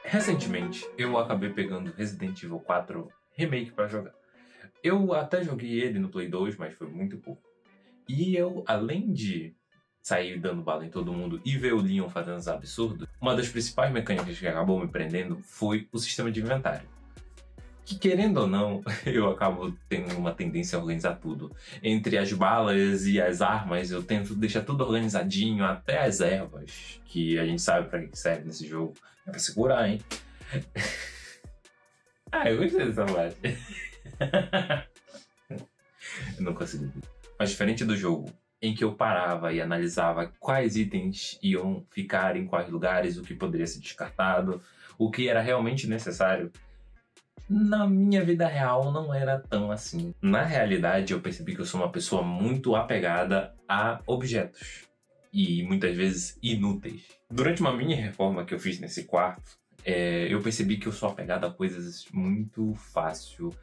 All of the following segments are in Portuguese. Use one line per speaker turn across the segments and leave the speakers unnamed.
Recentemente, eu acabei pegando Resident Evil 4 Remake pra jogar. Eu até joguei ele no Play 2, mas foi muito pouco. E eu, além de sair dando bala em todo mundo e ver o Leon fazendo os absurdos, uma das principais mecânicas que acabou me prendendo foi o sistema de inventário. Que, querendo ou não, eu acabo tendo uma tendência a organizar tudo. Entre as balas e as armas, eu tento deixar tudo organizadinho, até as ervas, que a gente sabe pra que serve nesse jogo. É pra segurar, hein? Eu gostei dessa parte. Eu não consigo. Mas diferente do jogo, em que eu parava e analisava quais itens iam ficar em quais lugares, o que poderia ser descartado, o que era realmente necessário, na minha vida real não era tão assim. Na realidade, eu percebi que eu sou uma pessoa muito apegada a objetos. E muitas vezes inúteis. Durante uma mini reforma que eu fiz nesse quarto, eu percebi que eu sou apegado a coisas muito fácil.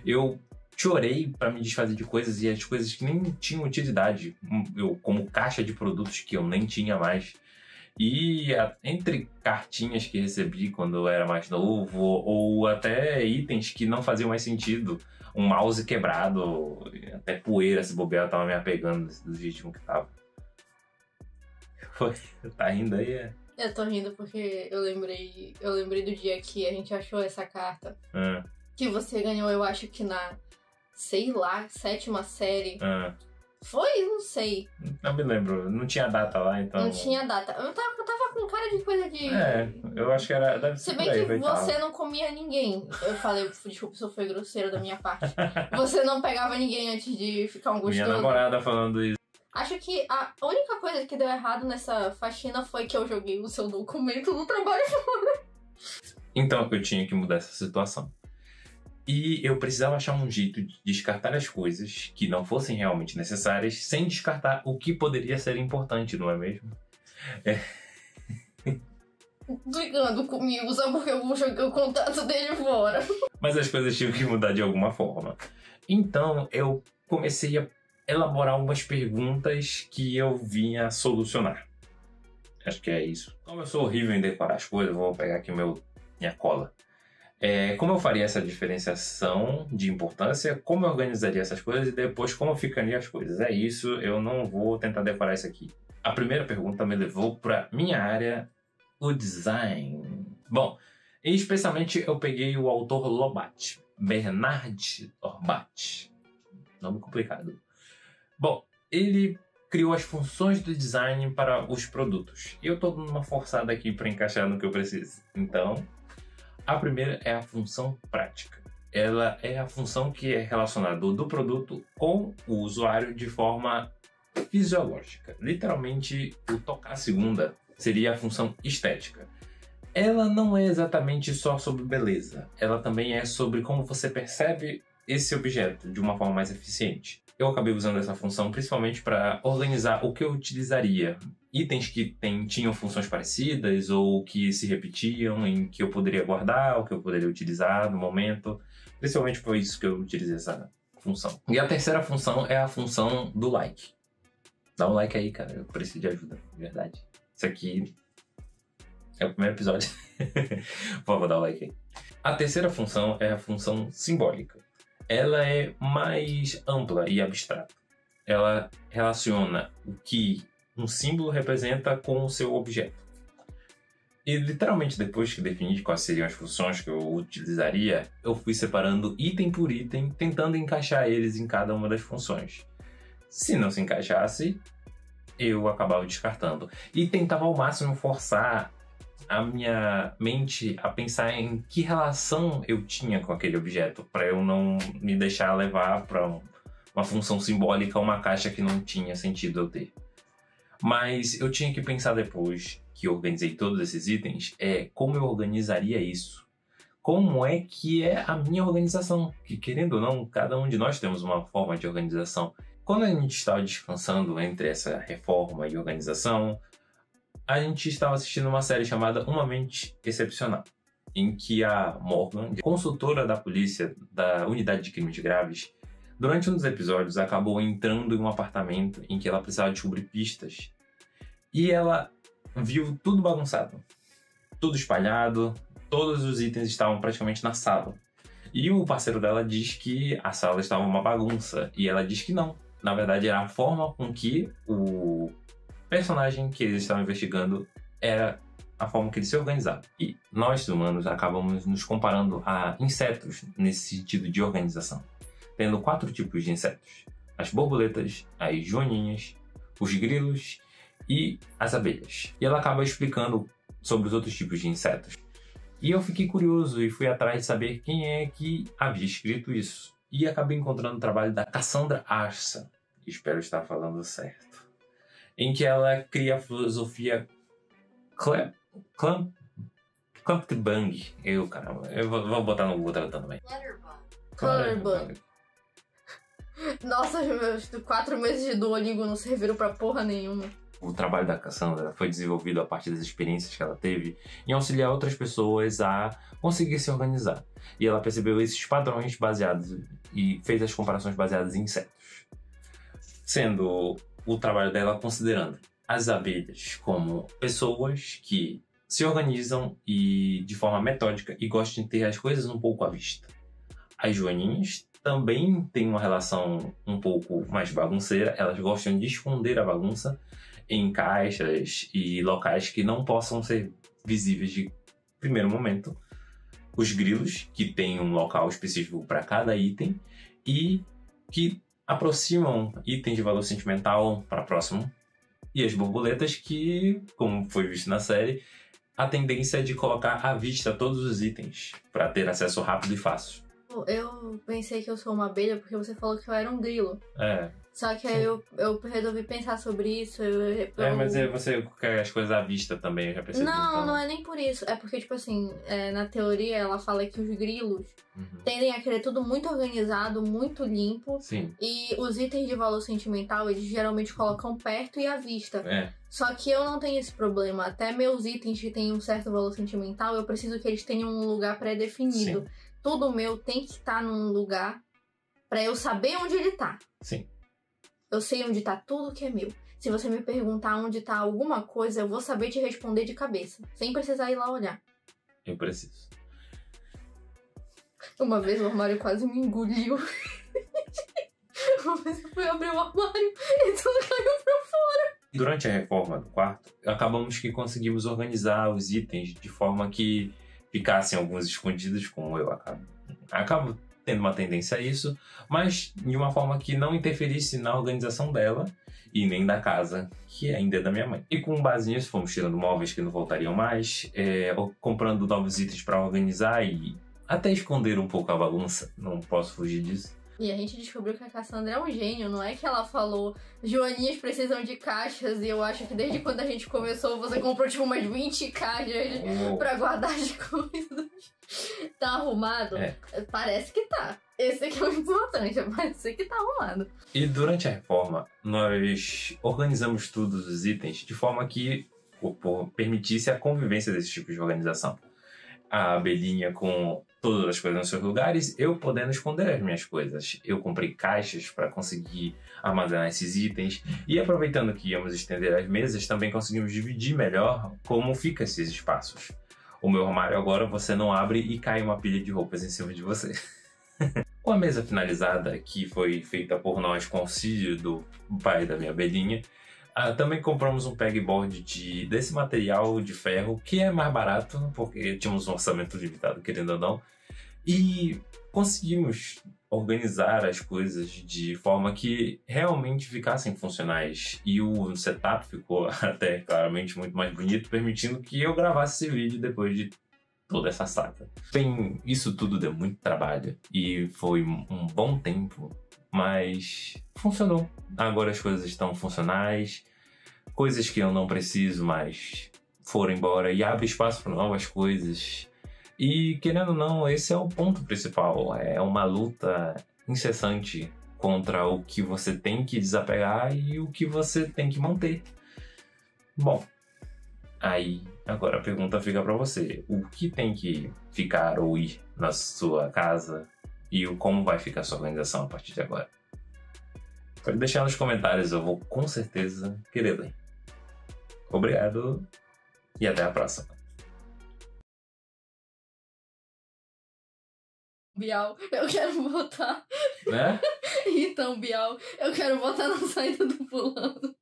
Eu chorei para me desfazer de coisas e as coisas que nem tinham utilidade. Como caixa de produtos que eu nem tinha mais. E entre cartinhas que recebi quando eu era mais novo, ou até itens que não faziam mais sentido, um mouse quebrado, até poeira, se bobear, eu tava me apegando do ritmo que tava. Tá rindo aí?
Eu tô rindo porque eu lembrei do dia que a gente achou essa carta. Que você ganhou, eu acho que na, sei lá, 7ª série. Foi? Não sei.
Não me lembro. Não tinha data lá, então...
Não tinha data. Eu tava com cara de coisa de...
eu acho que era... Deve ser
Se bem que você não comia ninguém. Eu falei, desculpa, isso foi grosseiro da minha parte. Você não pegava ninguém antes de ficar um gostoso.
Minha namorada falando isso.
Acho que a única coisa que deu errado nessa faxina foi que eu joguei o seu documento do trabalho fora.
Então eu tinha que mudar essa situação. E eu precisava achar um jeito de descartar as coisas que não fossem realmente necessárias, sem descartar o que poderia ser importante, não é mesmo?
Brigando comigo, só porque eu joguei o contato dele fora.
Mas as coisas tinham que mudar de alguma forma. Então eu comecei a elaborar algumas perguntas que eu vinha solucionar. Acho que é isso. Como eu sou horrível em decorar as coisas, vou pegar aqui minha cola. Como eu faria essa diferenciação de importância, como eu organizaria essas coisas e depois como ficariam as coisas. É isso, eu não vou tentar decorar isso aqui. A primeira pergunta me levou para minha área, o design. Bom, especialmente eu peguei o autor Lobat, Bernard Lobat. Nome complicado. Bom, ele criou as funções do design para os produtos. E eu estou dando uma forçada aqui para encaixar no que eu preciso. Então, a primeira é a função prática. Ela é a função que é relacionada do produto com o usuário de forma fisiológica. Literalmente, o tocar a segunda seria a função estética. Ela não é exatamente só sobre beleza. Ela também é sobre como você percebe esse objeto de uma forma mais eficiente. Eu acabei usando essa função principalmente para organizar o que eu utilizaria. Itens que tinham funções parecidas ou que se repetiam, em que eu poderia guardar, ou que eu poderia utilizar no momento. Principalmente foi isso que eu utilizei essa função. E a terceira função é a função do like. Dá um like aí, cara. Eu preciso de ajuda, de verdade. Isso aqui é o primeiro episódio. Por favor, dá um like aí. A terceira função é a função simbólica. Ela é mais ampla e abstrata. Ela relaciona o que um símbolo representa com o seu objeto. E literalmente depois que defini quais seriam as funções que eu utilizaria, eu fui separando item por item, tentando encaixar eles em cada uma das funções. Se não se encaixasse, eu acabava descartando. E tentava ao máximo forçar a minha mente a pensar em que relação eu tinha com aquele objeto, para eu não me deixar levar para uma função simbólica, uma caixa que não tinha sentido eu ter. Mas eu tinha que pensar depois que eu organizei todos esses itens, como eu organizaria isso. Como é que é a minha organização? Que, querendo ou não, cada um de nós temos uma forma de organização. Quando a gente estava descansando entre essa reforma e organização, a gente estava assistindo uma série chamada Uma Mente Excepcional, em que a Morgan, consultora da polícia da Unidade de Crimes Graves, durante um dos episódios acabou entrando em um apartamento em que ela precisava descobrir pistas. E ela viu tudo bagunçado, tudo espalhado, todos os itens estavam praticamente na sala. E o parceiro dela diz que a sala estava uma bagunça. E ela diz que não. Na verdade, era a forma com que o personagem que eles estavam investigando era a forma que ele se organizava. E nós, humanos, acabamos nos comparando a insetos nesse sentido de organização. Tendo 4 tipos de insetos. As borboletas, as joaninhas, os grilos e as abelhas. E ela acaba explicando sobre os outros tipos de insetos. E eu fiquei curioso e fui atrás de saber quem é que havia escrito isso. E acabei encontrando o trabalho da Cassandra Arsa, espero estar falando certo, em que ela cria a filosofia Clumptebang. Eu vou botar no Google Tradução também.
Clutterbug. Nossa, meus 4 meses de Duolingo não serviram pra porra nenhuma.
O trabalho da Cassandra foi desenvolvido a partir das experiências que ela teve em auxiliar outras pessoas a conseguir se organizar. E ela percebeu esses padrões baseados e fez as comparações baseadas em insetos. Sendo o trabalho dela considerando as abelhas como pessoas que se organizam e de forma metódica e gostam de ter as coisas um pouco à vista. As joaninhas também têm uma relação um pouco mais bagunceira, elas gostam de esconder a bagunça em caixas e locais que não possam ser visíveis de primeiro momento. Os grilos, que têm um local específico para cada item e que aproximam itens de valor sentimental para próximo. E as borboletas que, como foi visto na série, a tendência é de colocar à vista todos os itens para ter acesso rápido e fácil.
Eu pensei que eu sou uma abelha porque você falou que eu era um grilo. Só que aí eu resolvi pensar sobre isso.
Mas você quer as coisas à vista também, eu já percebi.
Não,
então.
Não é nem por isso. É porque, tipo assim, na teoria ela fala que os grilos tendem a querer tudo muito organizado, muito limpo.
Sim.
E os itens de valor sentimental, eles geralmente colocam perto e à vista. Só que eu não tenho esse problema. Até meus itens que têm um certo valor sentimental, eu preciso que eles tenham um lugar pré-definido.
Sim.
Tudo meu tem que estar num lugar pra eu saber onde ele tá.
Sim.
Eu sei onde tá tudo que é meu. Se você me perguntar onde tá alguma coisa, eu vou saber te responder de cabeça. Sem precisar ir lá olhar.
Eu preciso.
Uma vez o armário quase me engoliu. Uma vez eu fui abrir o armário e tudo caiu pra fora.
Durante a reforma do quarto, acabamos que conseguimos organizar os itens de forma que ficassem alguns escondidos, como eu acabo tendo uma tendência a isso, mas de uma forma que não interferisse na organização dela e nem da casa, que ainda é da minha mãe. E com base nisso, fomos tirando móveis que não voltariam mais, comprando novos itens para organizar e até esconder um pouco a bagunça, não posso fugir disso.
E a gente descobriu que a Cassandra é um gênio, não é que ela falou joaninhas precisam de caixas e eu acho que desde quando a gente começou você comprou tipo umas 20 caixas pra guardar as coisas. Tá arrumado? Parece que tá. Esse aqui é o importante, parece que tá arrumado.
E durante a reforma, nós organizamos todos os itens de forma que permitisse a convivência desse tipo de organização. A abelhinha com todas as coisas nos seus lugares, eu podendo esconder as minhas coisas. Eu comprei caixas para conseguir armazenar esses itens e aproveitando que íamos estender as mesas, também conseguimos dividir melhor como ficam esses espaços. O meu armário agora você não abre e cai uma pilha de roupas em cima de você. Com a mesa finalizada, que foi feita por nós com auxílio do pai da minha abelhinha, também compramos um pegboard desse material de ferro, que é mais barato, porque tínhamos um orçamento limitado, querendo ou não, e conseguimos organizar as coisas de forma que realmente ficassem funcionais. E o setup ficou até claramente muito mais bonito, permitindo que eu gravasse esse vídeo depois de toda essa saga. Bem, isso tudo deu muito trabalho e foi um bom tempo, mas funcionou. Agora as coisas estão funcionais, coisas que eu não preciso mais foram embora e abre espaço para novas coisas. E querendo ou não, esse é o ponto principal, é uma luta incessante contra o que você tem que desapegar e o que você tem que manter. Bom, aí agora a pergunta fica para você, o que tem que ficar ou ir na sua casa e como vai ficar a sua organização a partir de agora? Pode deixar nos comentários, eu vou com certeza querer ler. Obrigado e até a próxima.
Bial, eu quero votar.
Né?
Então, Bial, eu quero votar na saída do fulano.